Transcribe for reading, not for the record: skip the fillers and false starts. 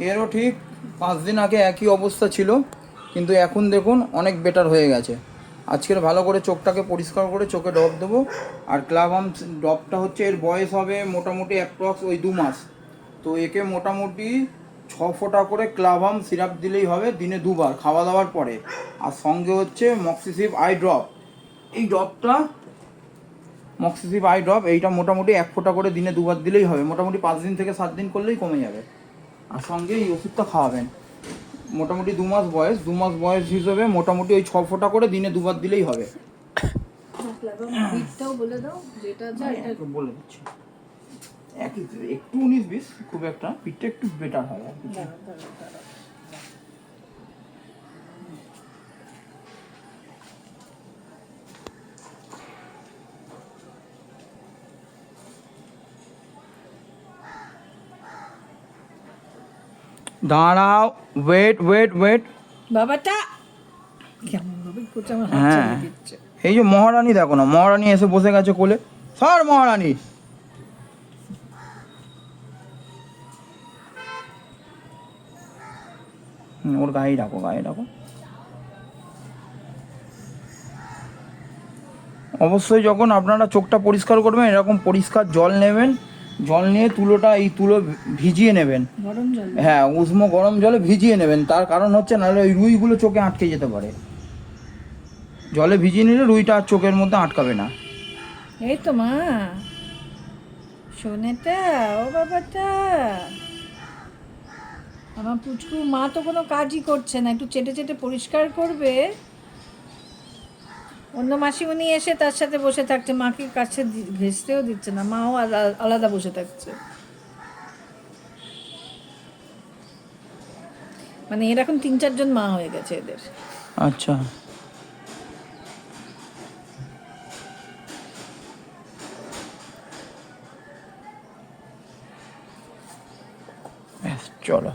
এরও ঠিক 5 দিন আগে একই অবস্থা ছিল, কিন্তু এখন দেখুন অনেক বেটার হয়ে গেছে। আজকের ভালো করে চোখটাকে পরিষ্কার করে চোখে ড্রপ দেবো। আর ক্লাভাম ড্রপটা হচ্ছে, এর বয়স হবে মোটামুটি অ্যাপ্রক্স ওই 2 মাস। তো একে মোটামুটি 6 ফোঁটা করে ক্লাভাম সিরাপ দিলেই হবে দিনে 2 বার খাওয়া দাওয়ার পরে। আর সঙ্গে হচ্ছে মক্সিসিভ আই ড্রপ। এই ড্রপটা মক্সিসিভ আই ড্রপ এইটা মোটামুটি 1 ফোঁটা করে দিনে 2 বার দিলেই হবে। মোটামুটি 5 দিন থেকে 7 দিন করলেই কমে যাবে। আর সঙ্গে এই ওষুধটা খাওয়াবেন। মোটামুটি 2 মাস বয়স, 2 মাস বয়স হিসেবে মোটামুটি ওই 6 ফোঁটা করে দিনে 2 বার দিলেই হবে। বলে দাও যেটা বলে দিচ্ছি। একটু 19-20, খুব একটা পিঠটা একটু বেটার হয় আর কি। দাঁড়াও, ওয়েট বাবাটা কেমন ভাবে করছে, আমার হাত হ্যাঁ, ছেড়ে দিচ্ছে। এই যে মহারানী দেখো না, মহারানী এসে বসে গেছে কোলে। সর মহারানী। ওর গায়ে রাখো। অবশ্যই যখন আপনারা চোখটা পরিষ্কার করবেন, এরকম পরিষ্কার জল নেবেন। জল নিয়ে এই তুলো ভিজিয়ে নেবেন। গরম জল? হ্যাঁ, উষ্ণ গরম জলে ভিজিয়ে নেবেন। তার কারণ হচ্ছে নাহলে ওই রুইগুলো চোখে আটকে যেতে পারে। জলে ভিজিয়ে নিলে রুইটা আর চোখের মধ্যে আটকাবে না। এই তো মা, শোনেটা, ও বাবাটা, আমার পুচকু মা তো কোনো কাজই করছে না, একটু চেটে পরিষ্কার করবে। অন্য মাসিমণি এসে তার সাথে বসে থাকছে, মাকে কাছে ঘেঁষতেও দিচ্ছে না, মাও আলাদা বসে থাকছে। মানে এরকম 3-4 জন মা হয়ে গেছে এদের। আচ্ছা, চলো।